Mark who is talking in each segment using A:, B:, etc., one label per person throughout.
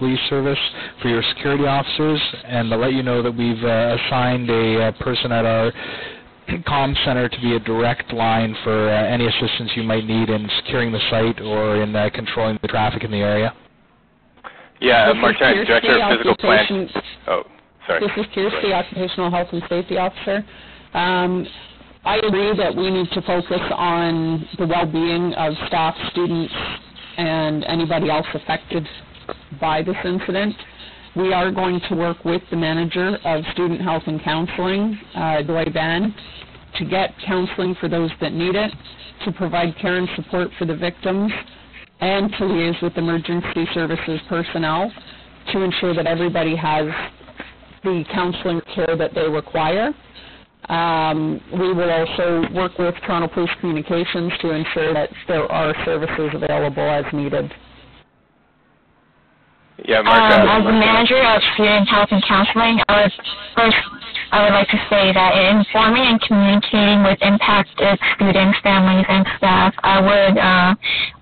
A: police service for your security officers, and to let you know that we've assigned a person at our comm center to be a direct line for any assistance you might need in securing the site or in controlling the traffic in the area.
B: Yeah, Martin, Director of Physical Plant. Oh, sorry.
C: This is Kirsty, Occupational Health and Safety Officer. I agree that we need to focus on the well-being of staff, students, and anybody else affected by this incident. We are going to work with the Manager of Student Health and Counseling, DEM, to get counseling for those that need it, to provide care and support for the victims, and to liaise with emergency services personnel to ensure that everybody has the counseling care that they require. We will also work with Toronto Police Communications to ensure that there are services available as needed.
B: Yeah, Mark,
D: as the Manager of Student Health and Counseling, I would like to say that in informing and communicating with impacted students, families, and staff, I would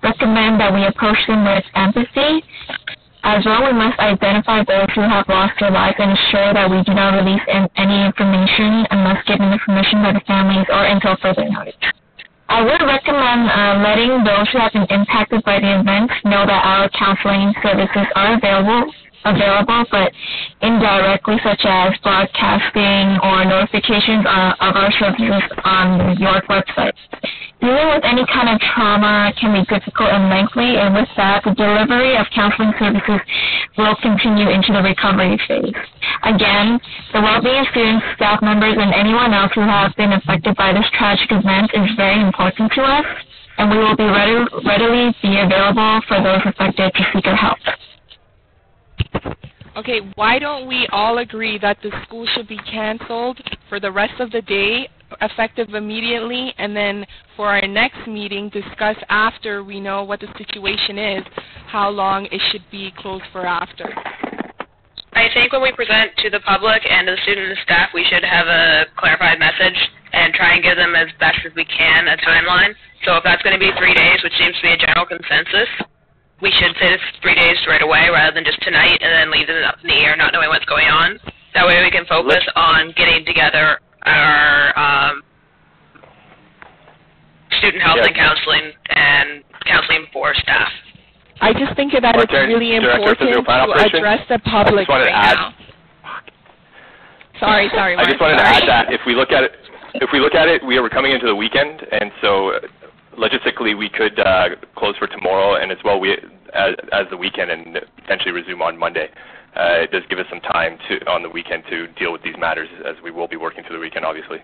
D: recommend that we approach them with empathy. As well, we must identify those who have lost their lives and ensure that we do not release any information unless given the permission by the families or until further notice. I would recommend letting those who have been impacted by the events know that our counseling services are available, but indirectly, such as broadcasting or notifications of our services on the York website. Dealing with any kind of trauma can be difficult and lengthy, and with that, the delivery of counseling services will continue into the recovery phase. Again, the well-being of students, staff members, and anyone else who has been affected by this tragic event is very important to us, and we will be readily be available for those affected to seek our help.
E: Okay, why don't we all agree that the school should be canceled for the rest of the day, effective immediately, and then for our next meeting, discuss after we know what the situation is, how long it should be closed for after.
F: I think when we present to the public and to the students and staff, we should have a clarified message and try and give them as best as we can a timeline. So if that's going to be 3 days, which seems to be a general consensus, we should say this 3 days right away rather than just tonight and then leave it up in the air not knowing what's going on. That way we can focus on getting together our student health and counseling for staff.
E: I just think that it's really important to address the public right now. Sorry.
B: I just wanted to add that if we look at it, we are coming into the weekend, and so logistically we could close for tomorrow, and as well as the weekend, and potentially resume on Monday. It does give us some time on the weekend to deal with these matters, as we will be working through the weekend, obviously.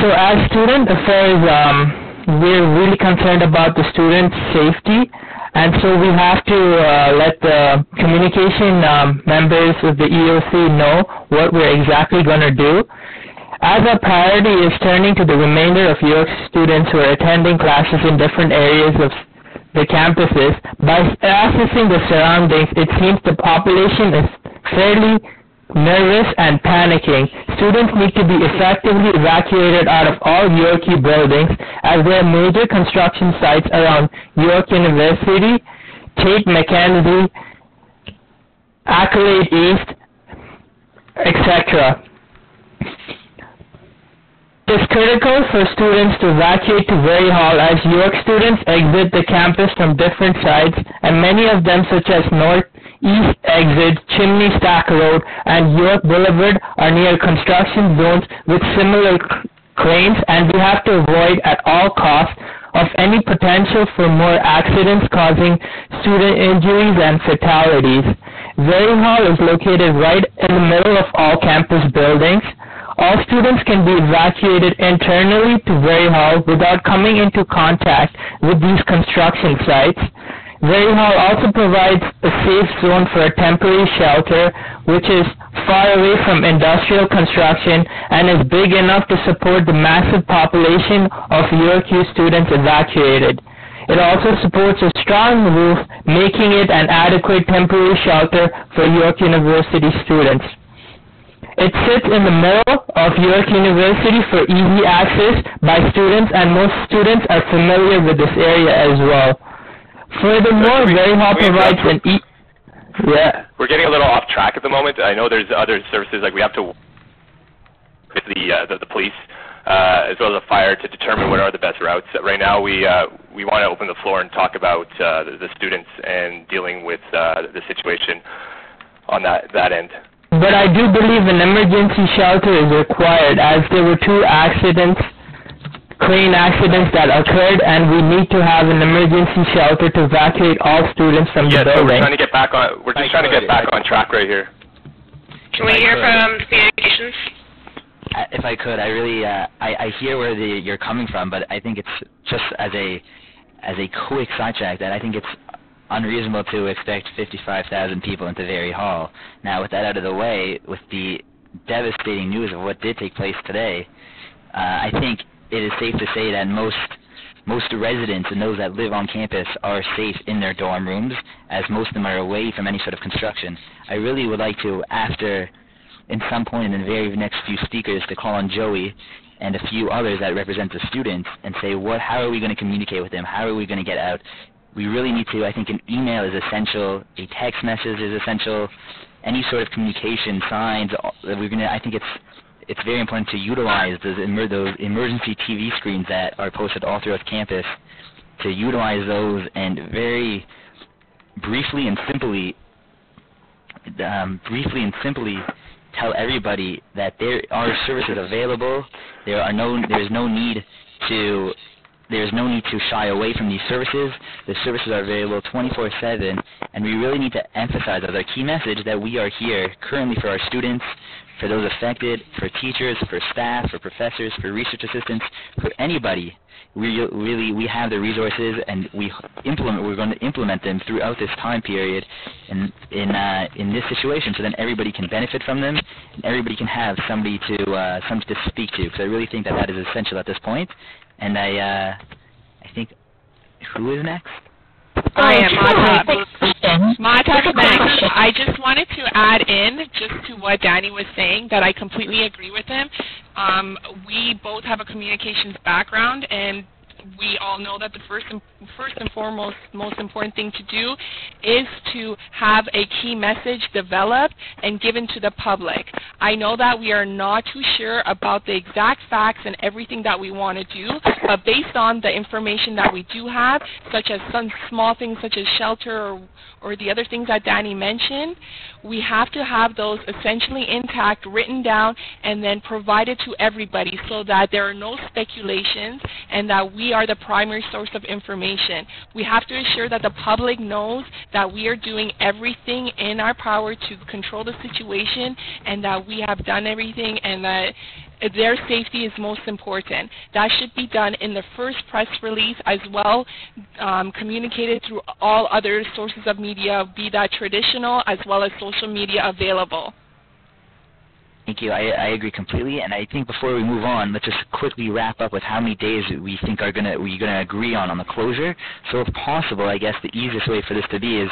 G: So as student affairs, we're really concerned about the students' safety, and so we have to let the communication members of the EOC know what we're exactly going to do. As our priority is turning to the remainder of York students who are attending classes in different areas of the campuses, by assessing the surroundings, it seems the population is fairly nervous and panicking. Students need to be effectively evacuated out of all Yorkie buildings, as there are major construction sites around York University, Tate McKenzie, Accolade East, etc. It is critical for students to evacuate to Very Hall, as York students exit the campus from different sides, and many of them, such as Northeast Exit, Chimney Stack Road, and York Boulevard, are near construction zones with similar cranes, and we have to avoid at all costs of any potential for more accidents causing student injuries and fatalities. Very Hall is located right in the middle of all campus buildings. All students can be evacuated internally to Very Hall without coming into contact with these construction sites. Very Hall also provides a safe zone for a temporary shelter, which is far away from industrial construction and is big enough to support the massive population of URQ students evacuated. It also supports a strong roof, making it an adequate temporary shelter for York University students. It sits in the middle of York University for easy access by students, and most students are familiar with this area as well. Furthermore, Very Hall provides an
B: We're getting a little off track at the moment. I know there's other services, like we have to with the police as well as the fire to determine what are the best routes. Right now, we want to open the floor and talk about the students and dealing with the situation on that end.
G: But I do believe an emergency shelter is required, as there were 2 crane accidents that occurred, and we need to have an emergency shelter to evacuate all students from the building.
B: We're trying to get back on. We're just trying to get back on track right here.
F: Can we hear from communications?
H: If I could, I really I hear where you're coming from, but I think it's just as a quick sidetrack that I think it's unreasonable to expect 55,000 people into Very Hall. Now, with that out of the way, with the devastating news of what did take place today, I think it is safe to say that most residents and those that live on campus are safe in their dorm rooms, as most of them are away from any sort of construction. I really would like to, in some point in the very next few speakers, to call on Joey and a few others that represent the students and say, how are we going to communicate with them? How are we going to get out? We really need to, I think an email is essential, a text message is essential, any sort of communication, signs. I think it's very important to utilize those emergency TV screens that are posted all throughout campus, to utilize those and very briefly and simply tell everybody that there are services available. There is no need to shy away from these services. The services are available 24/7, and we really need to emphasize as our key message that we are here currently for our students, for those affected, for teachers, for staff, for professors, for research assistants, for anybody. We have the resources, and we're going to implement them throughout this time period in this situation, so then everybody can benefit from them, and everybody can have somebody to speak to. Because I really think that is essential at this point. And I think, who is next?
E: I am Mata next. I just wanted to add in, just to what Danny was saying, that I completely agree with him. We both have a communications background, and we all know that the first and foremost, most important thing to do is to have a key message developed and given to the public. I know that we are not too sure about the exact facts and everything that we want to do, but based on the information that we do have, such as some small things such as shelter or the other things that Danny mentioned, we have to have those essentially intact, written down, and then provided to everybody so that there are no speculations and that we are the primary source of information. We have to ensure that the public knows that we are doing everything in our power to control the situation, and that we have done everything, and that their safety is most important. That should be done in the first press release, as well communicated through all other sources of media, be that traditional as well as social media available.
H: Thank you. I agree completely, and I think before we move on, let's just quickly wrap up with how many days we think we're gonna agree on the closure. So if possible, I guess the easiest way for this to be is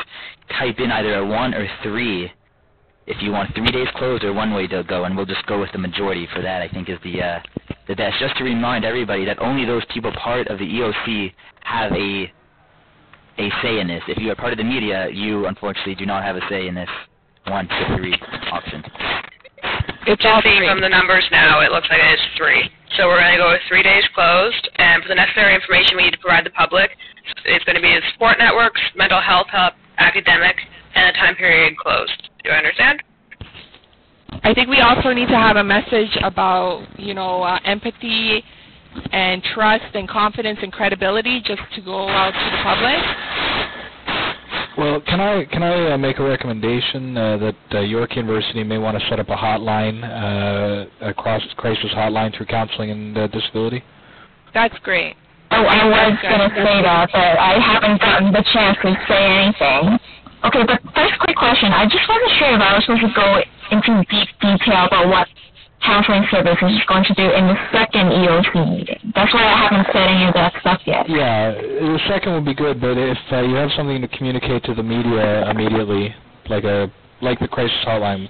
H: type in either a 1 or 3 if you want 3 days closed, or 1 way to go, and we'll just go with the majority for that. I think is the best. Just to remind everybody that only those people part of the EOC have a say in this. If you are part of the media, you unfortunately do not have a say in this 1 to 3 option.
F: It's all from the numbers now, it looks like it is 3. So we're going to go with 3 days closed, and for the necessary information we need to provide the public, it's going to be the support networks, mental health hub, academic, and a time period closed. Do you understand?
E: I think we also need to have a message about, empathy and trust and confidence and credibility, just to go out to the public.
A: Well, can I make a recommendation that York University may want to set up a hotline, a crisis hotline through counseling and disability?
E: That's great.
D: Oh, I was going to say that, but I haven't gotten the chance to say anything. Okay, but first quick question. I just wasn't sure if I was supposed to go into deep detail about what counseling services is going to do in the second EOC meeting. That's why I haven't said any of that stuff yet.
A: Yeah, the second would be good, but if you have something to communicate to the media immediately, like the crisis hotline,